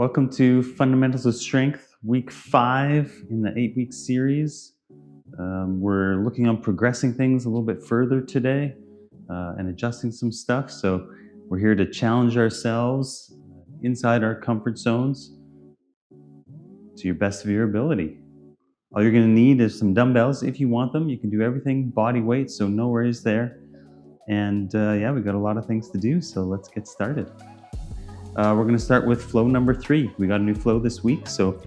Welcome to Fundamentals of Strength, week 5 in the 8-week series. We're looking on progressing things a little bit further today and adjusting some stuff. So we're here to challenge ourselves inside our comfort zones to your best of your ability. All you're going to need is some dumbbells if you want them. You can do everything body weight, so no worries there. And we've got a lot of things to do, so let's get started. We're going to start with flow number 3. We got a new flow this week, so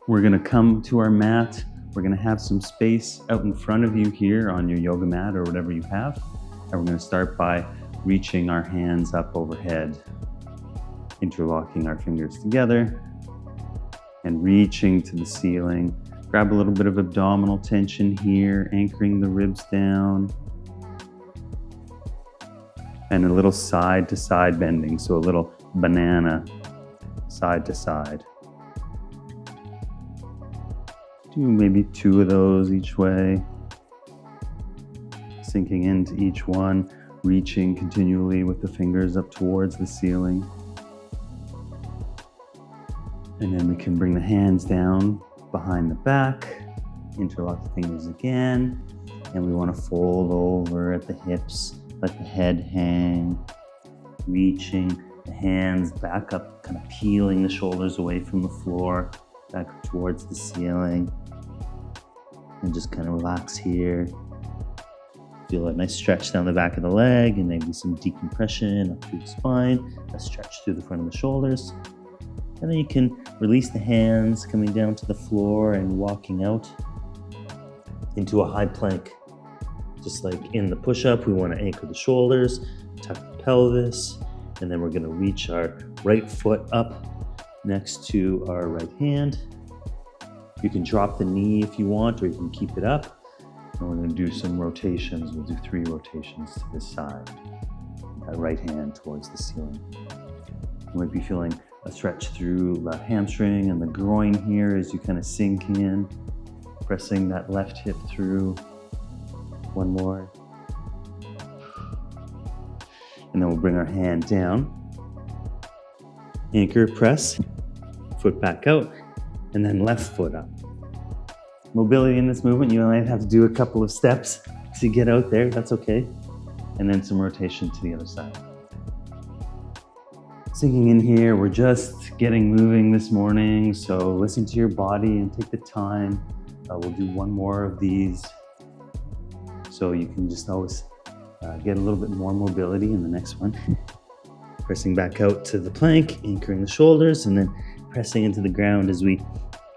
we're going to come to our mat. We're going to have some space out in front of you here on your yoga mat or whatever you have. And we're going to start by reaching our hands up overhead, interlocking our fingers together and reaching to the ceiling. Grab a little bit of abdominal tension here, anchoring the ribs down. And a little side to side bending, so a little banana side to side. Do maybe 2 of those each way. Sinking into each one, reaching continually with the fingers up towards the ceiling. And then we can bring the hands down behind the back, interlock the fingers again, and we want to fold over at the hips. Let the head hang, reaching the hands back up, kind of peeling the shoulders away from the floor, back up towards the ceiling. And just kind of relax here. Feel a nice stretch down the back of the leg and maybe some decompression up through the spine, a stretch through the front of the shoulders. And then you can release the hands coming down to the floor and walking out into a high plank. Just like in the push-up, we want to anchor the shoulders, tuck the pelvis, and then we're going to reach our right foot up next to our right hand. You can drop the knee if you want, or you can keep it up. And we're going to do some rotations. We'll do 3 rotations to this side. That right hand towards the ceiling. You might be feeling a stretch through the hamstring and the groin here as you kind of sink in, pressing that left hip through. 1 more. And then we'll bring our hand down. Anchor, press, foot back out, and then left foot up. Mobility in this movement, you might have to do a couple of steps to get out there. That's okay. And then some rotation to the other side. Sinking in here, we're just getting moving this morning, so listen to your body and take the time. We'll do 1 more of these. So you can just always get a little bit more mobility in the next one. Pressing back out to the plank, anchoring the shoulders, and then pressing into the ground as we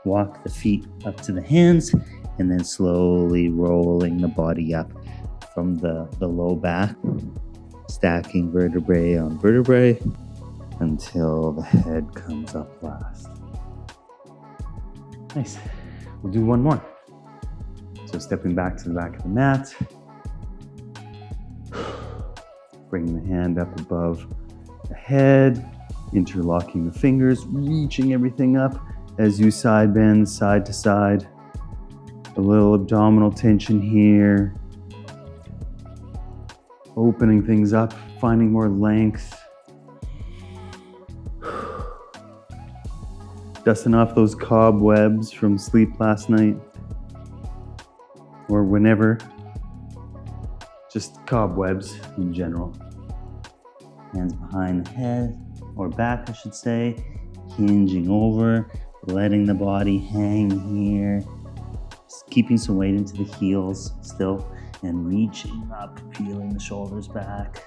walk the feet up to the hands, and then slowly rolling the body up from the low back, stacking vertebrae on vertebrae until the head comes up last. Nice. We'll do 1 more. So stepping back to the back of the mat, bringing the hand up above the head, interlocking the fingers, reaching everything up as you side bend side to side. A little abdominal tension here. Opening things up, finding more length. Dusting off those cobwebs from sleep last night. Or whenever, just cobwebs in general. Hands behind the head, or back I should say, hinging over, letting the body hang here, just keeping some weight into the heels still, and reaching up, peeling the shoulders back.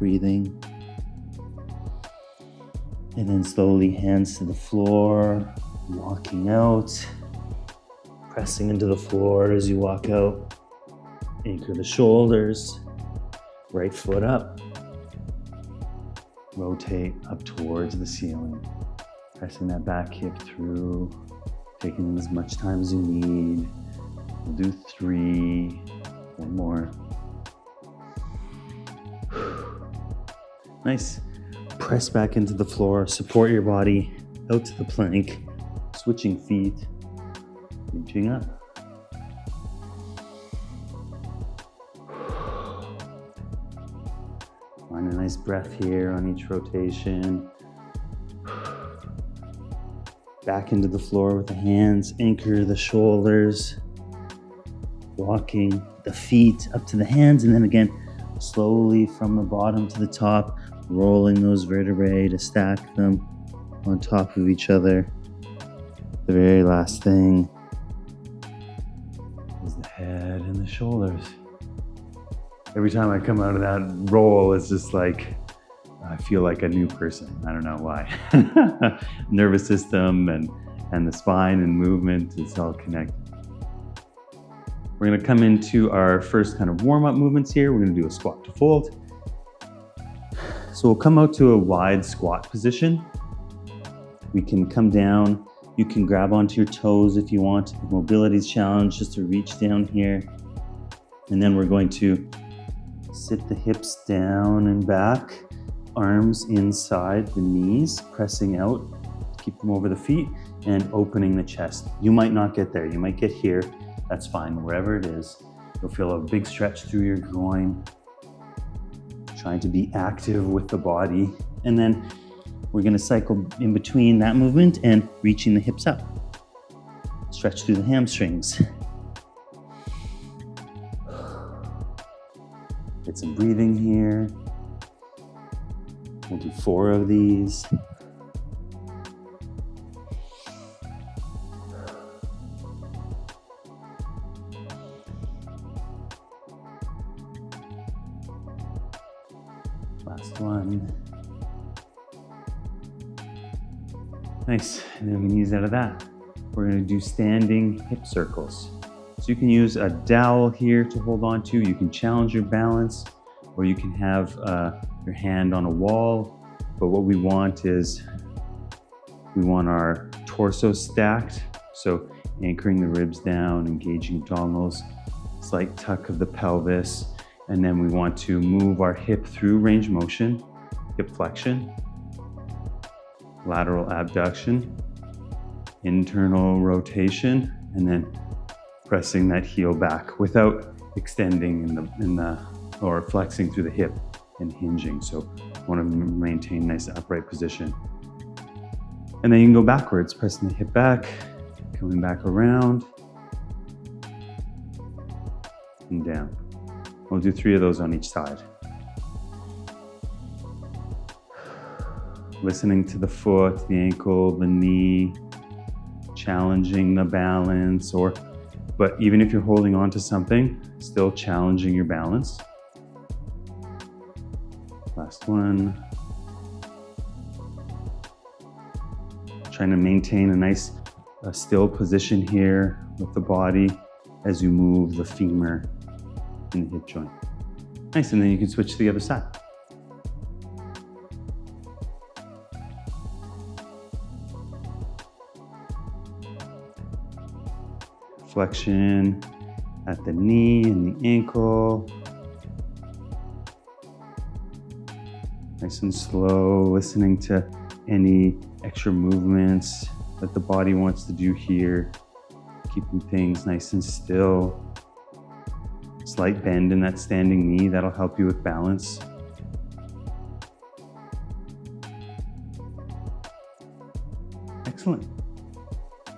Breathing. And then slowly hands to the floor, walking out. Pressing into the floor as you walk out. Anchor the shoulders. Right foot up. Rotate up towards the ceiling. Pressing that back hip through. Taking as much time as you need. We'll do 3. 1 more. Nice. Press back into the floor. Support your body out to the plank. Switching feet. Reaching up. Find a nice nice breath here on each rotation. Back into the floor with the hands, anchor the shoulders, walking the feet up to the hands, and then again, slowly from the bottom to the top, rolling those vertebrae to stack them on top of each other. The very last thing is the head and the shoulders. Every time I come out of that roll, it's just like, I feel like a new person. I don't know why. Nervous system and the spine and movement, it's all connected. We're gonna come into our first kind of warm-up movements here. We're gonna do a squat to fold. So we'll come out to a wide squat position. We can come down. You can grab onto your toes if you want. Mobility's challenge, just to reach down here. And then we're going to sit the hips down and back, arms inside the knees, pressing out, keep them over the feet, and opening the chest. You might not get there, you might get here, that's fine, wherever it is. You'll feel a big stretch through your groin, trying to be active with the body. And then we're gonna cycle in between that movement and reaching the hips up. Stretch through the hamstrings. Get some breathing here. We'll do 4 of these. Last one. Nice, and then we can use out of that. We're gonna do standing hip circles. So you can use a dowel here to hold on to. You can challenge your balance, or you can have your hand on a wall. But what we want is, we want our torso stacked. So anchoring the ribs down, engaging abdominals, slight tuck of the pelvis. And then we want to move our hip through range of motion, hip flexion, lateral abduction, internal rotation, and then pressing that heel back without extending or flexing through the hip and hinging. So want to maintain nice upright position. And then you can go backwards, pressing the hip back, coming back around and down. We'll do 3 of those on each side. Listening to the foot, the ankle, the knee, challenging the balance, but even if you're holding on to something, still challenging your balance. Last one. Trying to maintain a nice still position here with the body as you move the femur in the hip joint. Nice, and then you can switch to the other side. Flexion at the knee and the ankle. Nice and slow, listening to any extra movements that the body wants to do here. Keeping things nice and still. Slight bend in that standing knee, that'll help you with balance. Excellent.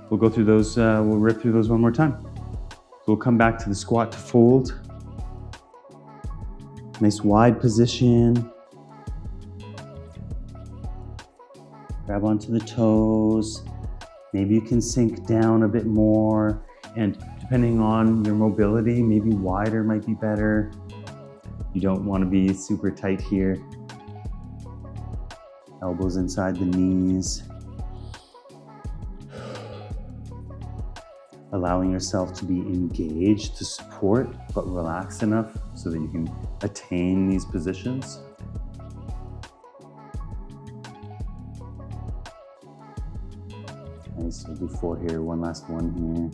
We'll go through those, we'll rip through those one more time. So we'll come back to the squat to fold. Nice wide position. Grab onto the toes. Maybe you can sink down a bit more, and depending on your mobility, maybe wider might be better. You don't want to be super tight here. Elbows inside the knees. Allowing yourself to be engaged to support, but relaxed enough so that you can attain these positions. Nice, we'll do 4 here, one last one here.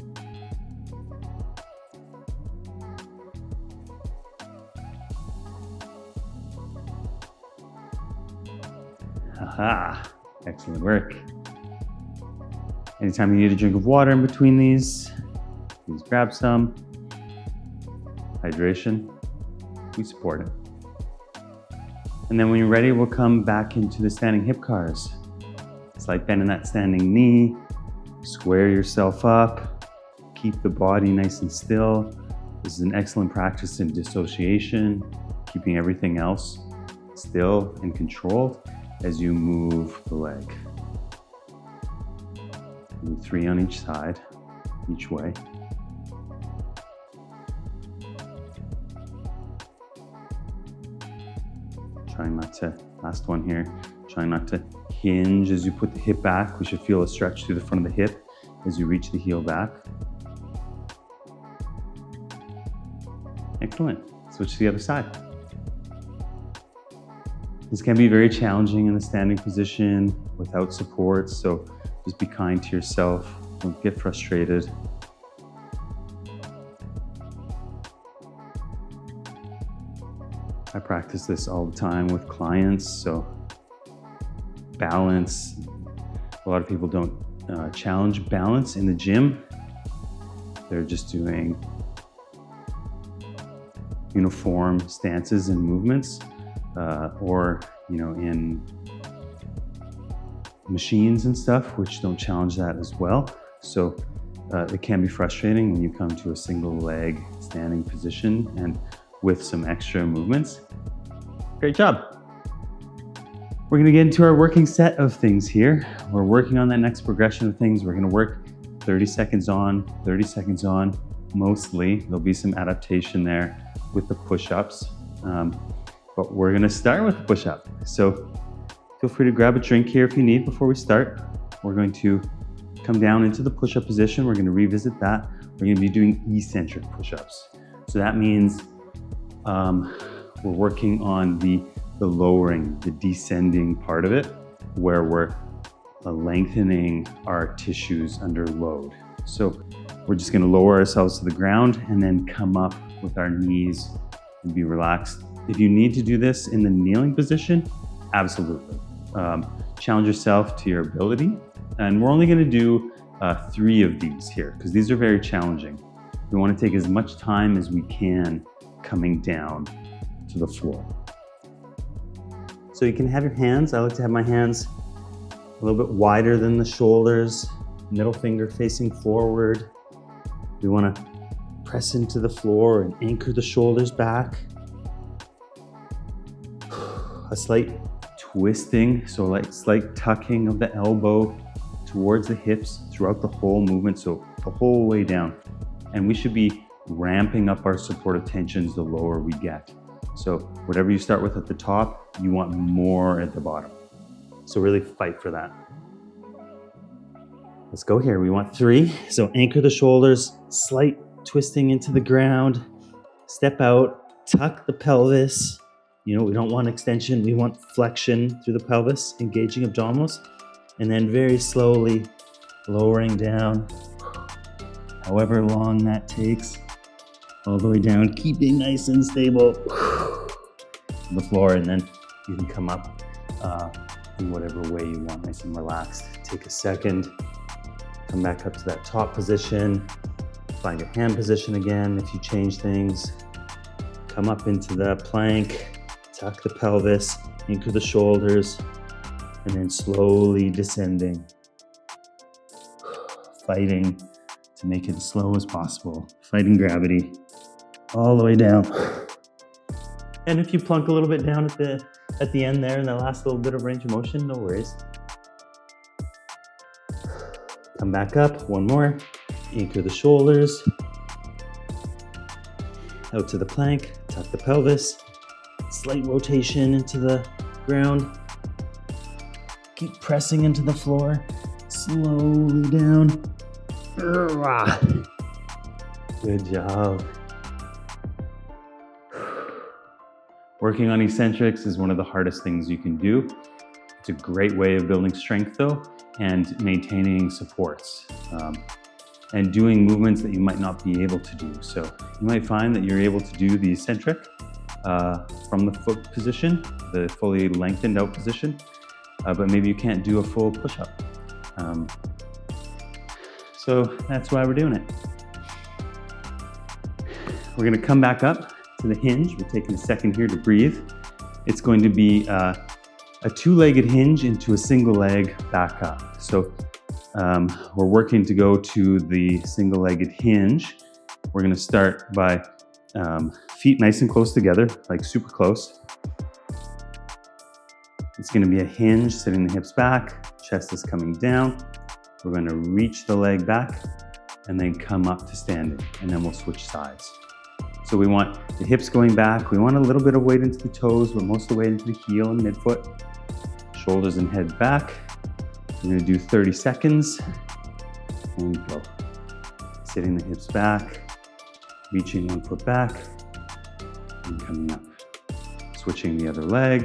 Aha, excellent work. Anytime you need a drink of water in between these, please grab some. Hydration, we support it. And then when you're ready, we'll come back into the standing hip cars. Slight bend in that standing knee, square yourself up, keep the body nice and still. This is an excellent practice in dissociation, keeping everything else still and controlled as you move the leg. Do 3 on each side, each way. Trying not to, last one here, trying not to hinge as you put the hip back. We should feel a stretch through the front of the hip as you reach the heel back. Excellent. Switch to the other side. This can be very challenging in the standing position without support, so just be kind to yourself. Don't get frustrated. I practice this all the time with clients, so balance. A lot of people don't challenge balance in the gym. They're just doing uniform stances and movements, or in machines and stuff, which don't challenge that as well. So it can be frustrating when you come to a single leg standing position and with some extra movements. Great job. We're gonna get into our working set of things here. We're working on that next progression of things. We're gonna work 30 seconds on, 30 seconds on, mostly. There'll be some adaptation there with the push-ups, but we're gonna start with the push-up. So feel free to grab a drink here if you need before we start. We're going to come down into the push-up position. We're gonna revisit that. We're gonna be doing eccentric push-ups. So that means we're working on the lowering, the descending part of it, where we're lengthening our tissues under load. So we're just gonna lower ourselves to the ground and then come up with our knees and be relaxed. If you need to do this in the kneeling position, absolutely. Challenge yourself to your ability. And we're only gonna do 3 of these here, because these are very challenging. We wanna take as much time as we can coming down to the floor. So you can have your hands, I like to have my hands a little bit wider than the shoulders, middle finger facing forward. We wanna press into the floor and anchor the shoulders back. A slight twisting, so like slight tucking of the elbow towards the hips throughout the whole movement, so the whole way down. And we should be ramping up our supportive tensions the lower we get. So whatever you start with at the top, you want more at the bottom. So really fight for that. Let's go here. We want 3. So anchor the shoulders, slight twisting into the ground, step out, tuck the pelvis. We don't want extension, we want flexion through the pelvis, engaging abdominals, and then very slowly lowering down, however long that takes, all the way down, keeping nice and stable to the floor, and then you can come up in whatever way you want, nice and relaxed. Take a second, come back up to that top position, find your hand position again if you change things, come up into the plank, tuck the pelvis, anchor the shoulders, and then slowly descending, fighting to make it as slow as possible, fighting gravity all the way down. And if you plunk a little bit down at the end there in that last little bit of range of motion, no worries. Come back up, one more, anchor the shoulders, out to the plank, tuck the pelvis, slight rotation into the ground, keep pressing into the floor, slowly down. Good job. Working on eccentrics is one of the hardest things you can do. It's a great way of building strength though, and maintaining supports, and doing movements that you might not be able to do. So you might find that you're able to do the eccentric from the foot position, the fully lengthened out position, but maybe you can't do a full push-up. So that's why we're doing it. We're gonna come back up to the hinge. We're taking a second here to breathe. it's going to be a two-legged hinge into a single leg back up. So we're working to go to the single-legged hinge. We're going to start by feet nice and close together, like super close. It's going to be a hinge, sitting the hips back, chest is coming down. We're going to reach the leg back and then come up to standing, and then we'll switch sides. So we want the hips going back. We want a little bit of weight into the toes, but most of the weight into the heel and midfoot. Shoulders and head back. We're going to do 30 seconds and go. Sitting the hips back, reaching one foot back and coming up. Switching the other leg,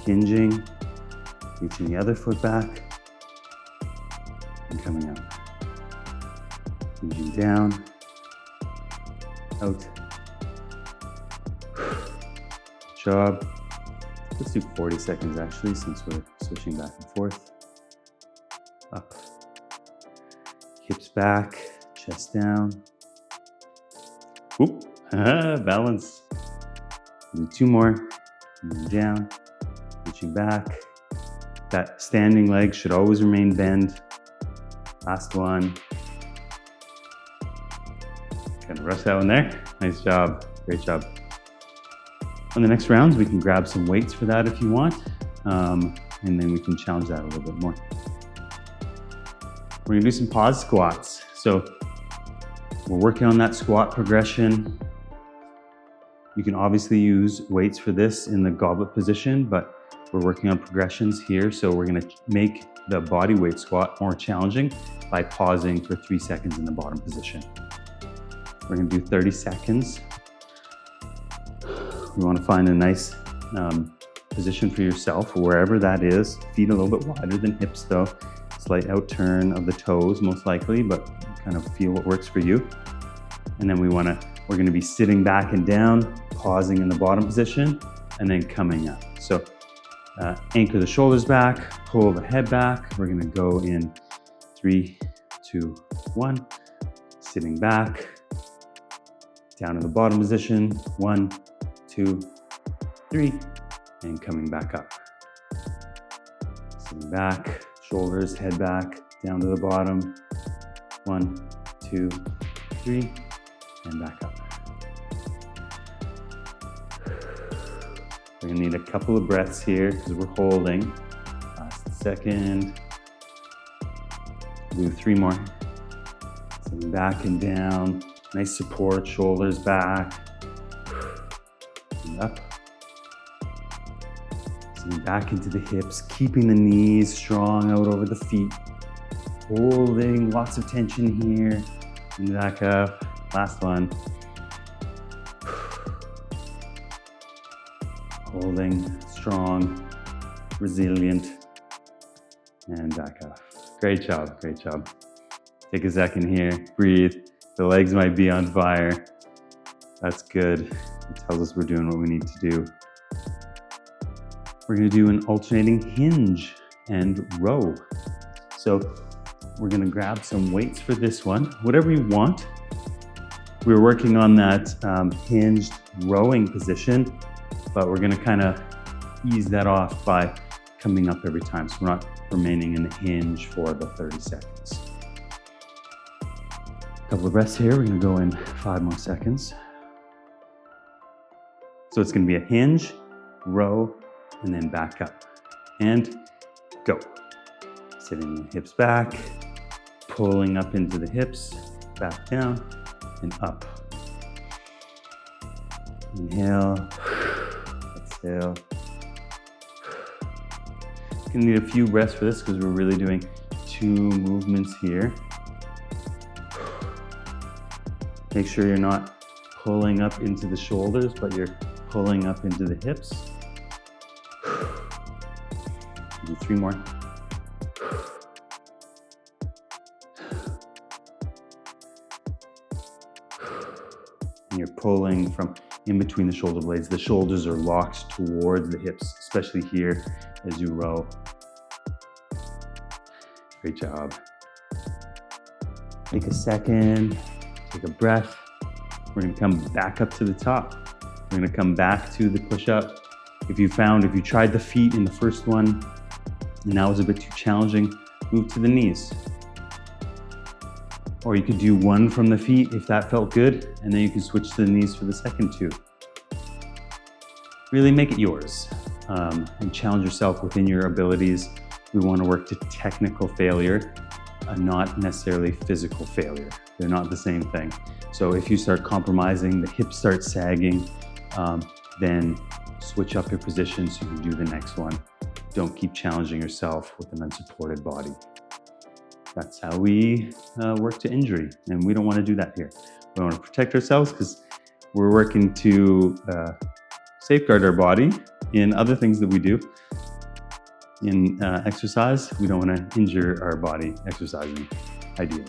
hinging, reaching the other foot back and coming up. Hinging down, out. Job. Let's do 40 seconds actually, since we're switching back and forth. Up. Hips back, chest down. Whoop. Balance. Do two more. And down. Reaching back. That standing leg should always remain bent. Last one. Gonna rush that one there. Nice job. Great job. On the next rounds, we can grab some weights for that if you want, and then we can challenge that a little bit more. We're gonna do some pause squats. So we're working on that squat progression. You can obviously use weights for this in the goblet position, but we're working on progressions here. So we're gonna make the body weight squat more challenging by pausing for 3 seconds in the bottom position. We're gonna do 30 seconds. You want to find a nice position for yourself, wherever that is. Feet a little bit wider than hips though. Slight outturn of the toes most likely, but kind of feel what works for you. And then we're going to be sitting back and down, pausing in the bottom position, and then coming up. So anchor the shoulders back, pull the head back. We're going to go in 3, 2, 1. Sitting back, down in the bottom position. 1, 2, 3, and coming back up. Sitting back, shoulders, head back, down to the bottom. 1, 2, 3, and back up. We're gonna need a couple of breaths here because we're holding. Last second. Do 3 more. Sitting back and down. Nice support, shoulders back. Up. Sitting back into the hips, keeping the knees strong out over the feet. Holding, lots of tension here. And back up. Last one. Holding, strong, resilient, and back up. Great job, great job. Take a second here, breathe. The legs might be on fire. That's good. It tells us we're doing what we need to do. We're gonna do an alternating hinge and row. So we're gonna grab some weights for this one, whatever you want. We were working on that hinged rowing position, but we're gonna kind of ease that off by coming up every time. So we're not remaining in the hinge for the 30 seconds. A couple of breaths here. We're gonna go in 5 more seconds. So it's gonna be a hinge, row, and then back up. And go. Sitting the hips back, pulling up into the hips, back down, and up. Inhale, exhale. Gonna need a few breaths for this because we're really doing 2 movements here. Make sure you're not pulling up into the shoulders, but you're pulling up into the hips. Do 3 more. And you're pulling from in between the shoulder blades. The shoulders are locked towards the hips, especially here as you row. Great job. Take a second, take a breath. We're gonna come back up to the top. We're gonna come back to the push-up, If you tried the feet in the first one and that was a bit too challenging, move to the knees. Or you could do one from the feet if that felt good, and then you can switch to the knees for the second two. Really make it yours, and challenge yourself within your abilities. We want to work to technical failure, not necessarily physical failure. They're not the same thing. So if you start compromising, the hips start sagging, then switch up your position so you can do the next one. Don't keep challenging yourself with an unsupported body. That's how we work to injury, and we don't want to do that here. We want to protect ourselves because we're working to safeguard our body in other things that we do. In exercise, we don't want to injure our body exercising, ideally.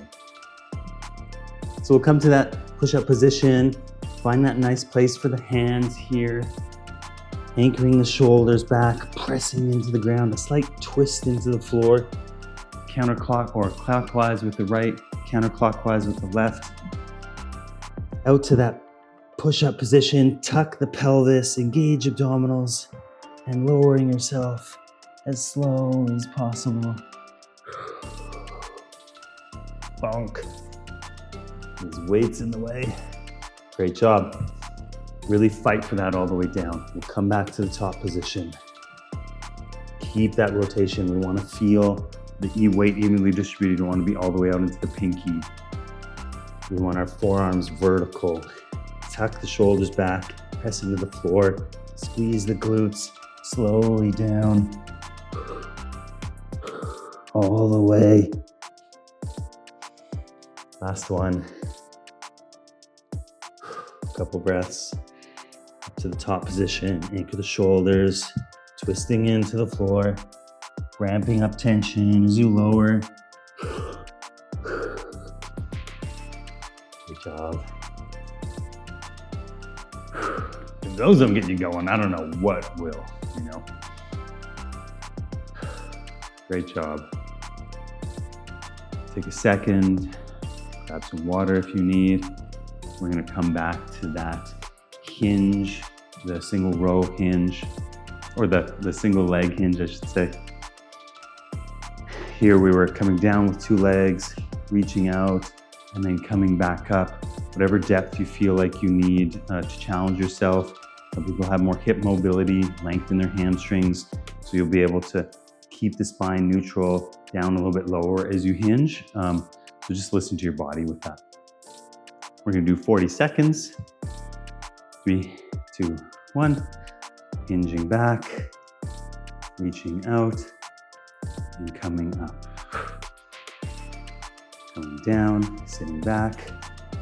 So we'll come to that push-up position, find that nice place for the hands here, anchoring the shoulders back, pressing into the ground, a slight twist into the floor, counterclock or clockwise with the right, counterclockwise with the left. Out to that push-up position, tuck the pelvis, engage abdominals, and lowering yourself as slow as possible. Bonk. There's weights in the way. Great job. Really fight for that all the way down. We'll come back to the top position. Keep that rotation. We want to feel the weight evenly distributed. You don't want to be all the way out into the pinky. We want our forearms vertical. Tuck the shoulders back, press into the floor, squeeze the glutes, slowly down. All the way. Last one. Couple breaths. Up to the top position, anchor the shoulders, twisting into the floor, ramping up tension as you lower. Good job. If those don't get you going, I don't know what will, you know. Great job. Take a second, grab some water if you need. We're gonna come back to that hinge, the single row hinge, or the single leg hinge, I should say. Here we were coming down with two legs, reaching out, and then coming back up. Whatever depth you feel like you need to challenge yourself. Some people have more hip mobility, lengthen their hamstrings, so you'll be able to keep the spine neutral, down a little bit lower as you hinge. So just listen to your body with that. We're gonna do 40 seconds. 3, 2, 1. Hinging back, reaching out, and coming up. Coming down, sitting back,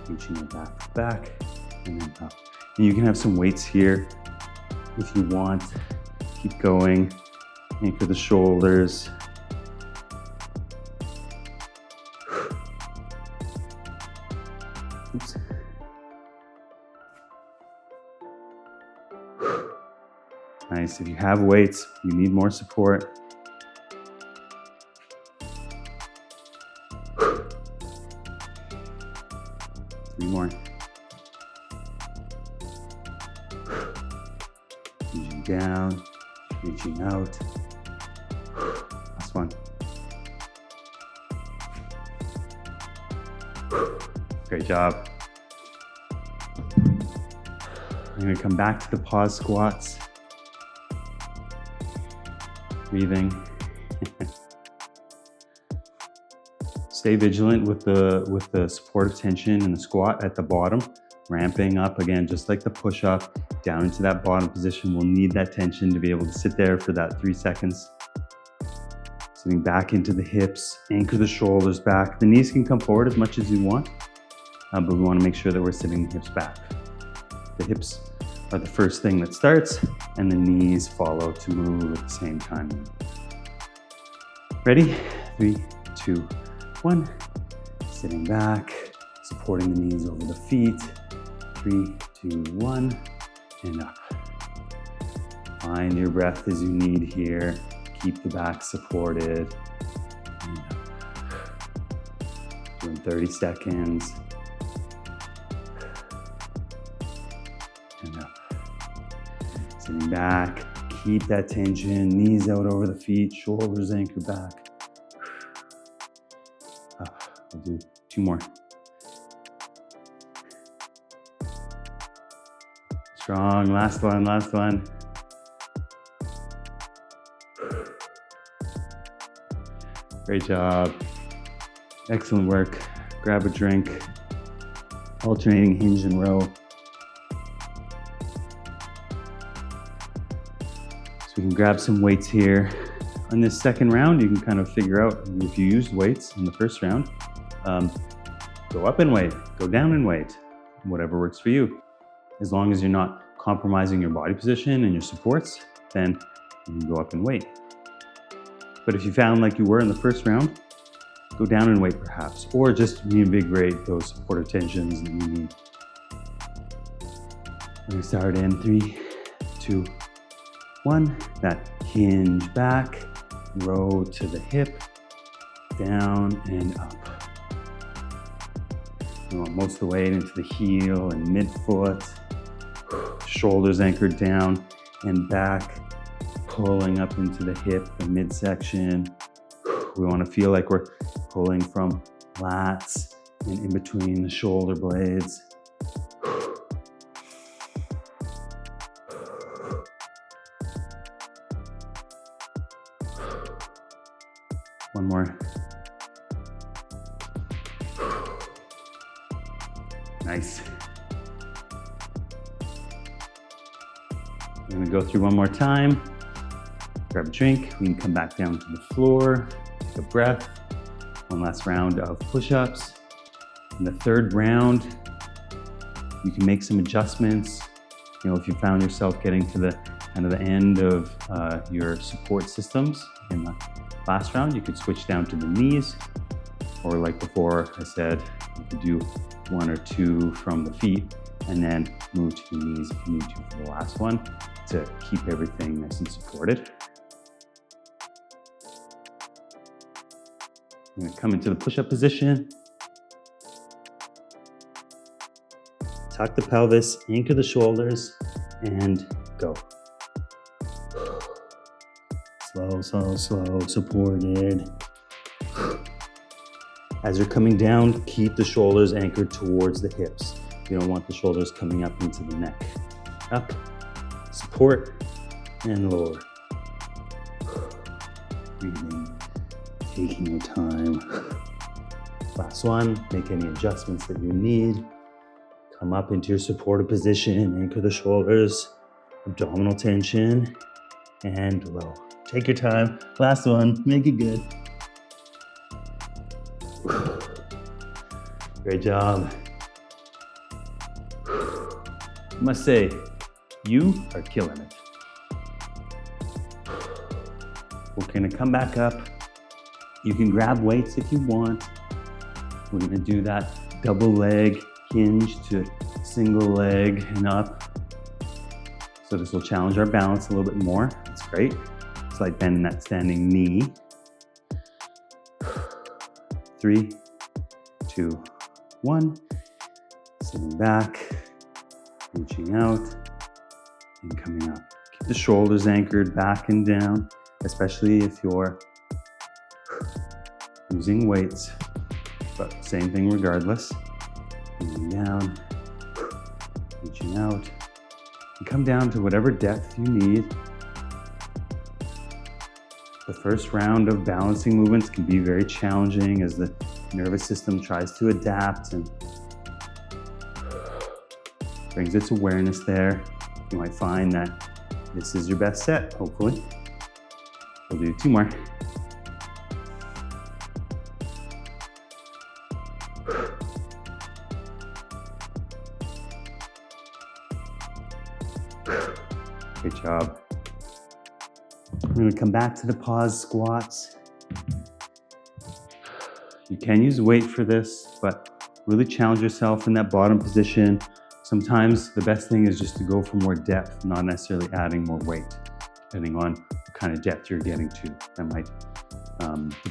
reaching it back, and then up. And you can have some weights here if you want. Keep going. Anchor the shoulders. Oops. Nice. If you have weights, you need more support. 3 more. Reaching down, reaching out. Last one. Great job. I'm going to come back to the pause squats. Breathing. Stay vigilant with the supportive tension in the squat at the bottom, ramping up again, just like the push-up, down into that bottom position. We'll need that tension to be able to sit there for that 3 seconds. Sitting back into the hips, anchor the shoulders back. The knees can come forward as much as you want, but we want to make sure that we're sitting the hips back. The hips are the first thing that starts, and the knees follow to move at the same time. Ready? 3, 2, 1. Sitting back, supporting the knees over the feet. 3, 2, 1, and up. Find your breath as you need here. Keep the back supported. And up. Doing 30 seconds. And up. Sitting back, keep that tension, knees out over the feet, shoulders anchor back. We'll do 2 more. Strong, last one, last one. Great job. Excellent work. Grab a drink. Alternating hinge and row. So we can grab some weights here. On this second round, you can kind of figure out if you used weights in the first round, go up in weight, go down in weight, whatever works for you. As long as you're not compromising your body position and your supports, then you can go up in weight. But if you found like you were in the first round, go down in weight perhaps, or just reinvigorate those supportive tensions that you need. We're gonna start in 3, 2, 1. That hinge back, row to the hip, down and up. You want most of the weight into the heel and midfoot, shoulders anchored down and back, pulling up into the hip and midsection. We want to feel like we're pulling from lats and in between the shoulder blades. One more. Nice. I'm gonna go through one more time. Grab a drink. We can come back down to the floor. Take a breath. One last round of push-ups. In the third round, you can make some adjustments. You know, if you found yourself getting to the kind of the end of your support systems in the last round, you could switch down to the knees, or like before I said, you could do 1 or 2 from the feet and then move to your knees if you need to for the last one to keep everything nice and supported. I'm gonna come into the push-up position. Tuck the pelvis, anchor the shoulders, and go. Slow, slow, slow, supported. As you're coming down, keep the shoulders anchored towards the hips. You don't want the shoulders coming up into the neck. Up, support, and lower. Breathing, taking your time. Last one, make any adjustments that you need. Come up into your supportive position, anchor the shoulders, abdominal tension, and low. Take your time. Last one, make it good. Great job. I must say, you are killing it. We're gonna come back up. You can grab weights if you want. We're gonna do that double leg hinge to single leg and up. So this will challenge our balance a little bit more. That's great. Slight bend in that standing knee. 3, 2, 1. Sitting back, reaching out, and coming up. Keep the shoulders anchored back and down, especially if you're using weights, but same thing regardless. Moving down, reaching out, and come down to whatever depth you need. The first round of balancing movements can be very challenging as the nervous system tries to adapt and brings its awareness there. You might find that this is your best set, hopefully. We'll do 2 more. Good job. We're going to come back to the pause squats. You can use weight for this, but really challenge yourself in that bottom position. Sometimes the best thing is just to go for more depth, not necessarily adding more weight, depending on what kind of depth you're getting to. That might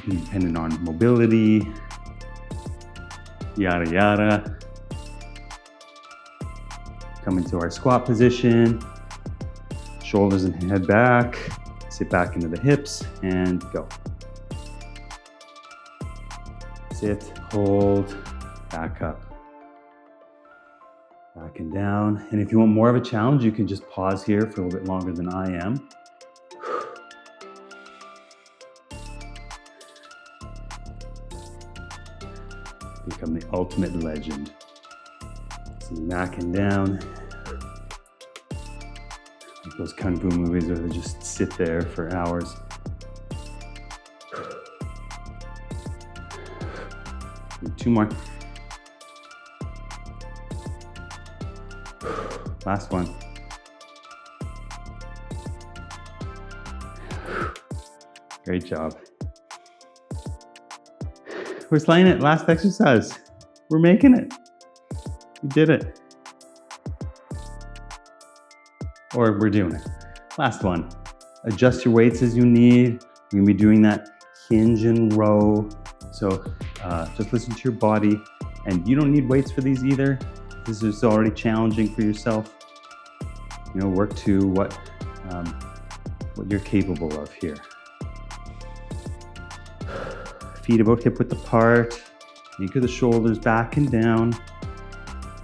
be dependent on mobility, yada, yada. Come into our squat position. Shoulders and head back. Sit back into the hips and go. Sit, hold, back up. Back and down. And if you want more of a challenge, you can just pause here for a little bit longer than I am. Become the ultimate legend. So back and down. Like those kung fu movies where they just sit there for hours. And 2 more. Last one. Great job. We're slaying it. Last exercise. We're making it. We did it. Or we're doing it. Last one. Adjust your weights as you need. We're gonna be doing that hinge and row. So just listen to your body. And you don't need weights for these either. This is already challenging for yourself. You know, work to what you're capable of here. Feet about hip width apart. Anchor the shoulders back and down.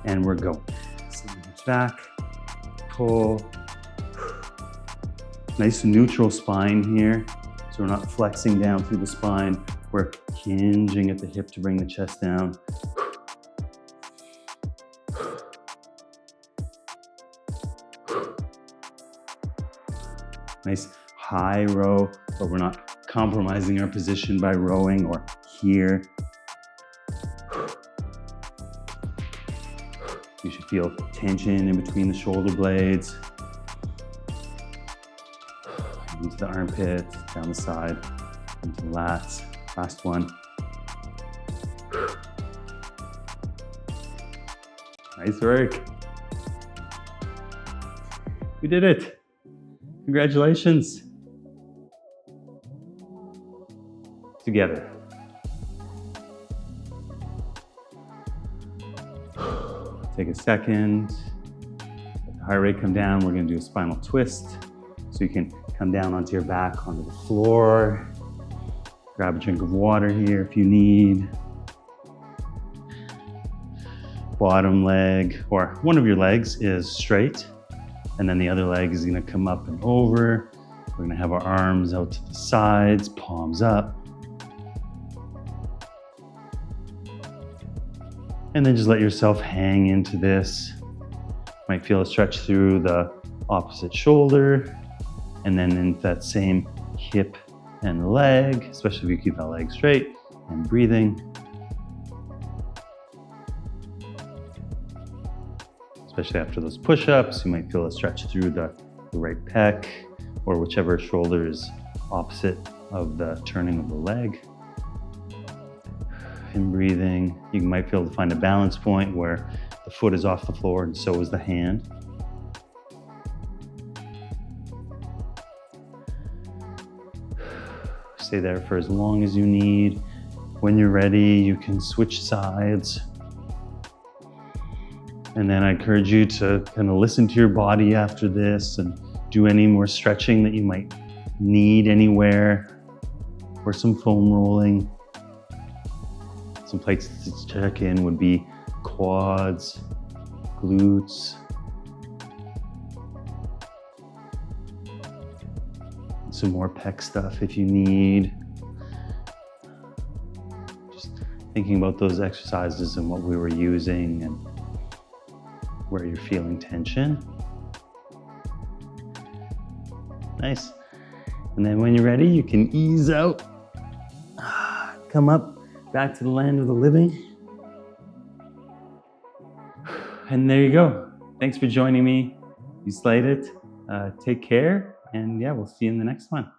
And we're going. Back, pull. Nice neutral spine here. So we're not flexing down through the spine. We're hinging at the hip to bring the chest down. Nice high row, but we're not compromising our position by rowing or here. You should feel tension in between the shoulder blades. Into the armpits, down the side, into the lats. Last one. Nice work. We did it. Congratulations. Together. Take a second. Let the heart rate come down. We're going to do a spinal twist. So you can come down onto your back, onto the floor. Grab a drink of water here if you need. Bottom leg, or one of your legs is straight. And then the other leg is gonna come up and over. We're gonna have our arms out to the sides, palms up. And then just let yourself hang into this. Might feel a stretch through the opposite shoulder. And then into that same hip and leg, especially if you keep that leg straight and breathing. Especially after those push-ups, you might feel a stretch through the right pec or whichever shoulder is opposite of the turning of the leg. And breathing, you might be able to find a balance point where the foot is off the floor and so is the hand. Stay there for as long as you need. When you're ready, you can switch sides. And then I encourage you to kind of listen to your body after this and do any more stretching that you might need anywhere, or some foam rolling. Some places to check in would be quads, glutes, some more pec stuff if you need. Just thinking about those exercises and what we were using and where you're feeling tension. Nice. And then when you're ready, you can ease out. Come up back to the land of the living. And there you go. Thanks for joining me. You slayed it. Take care. And yeah, we'll see you in the next one.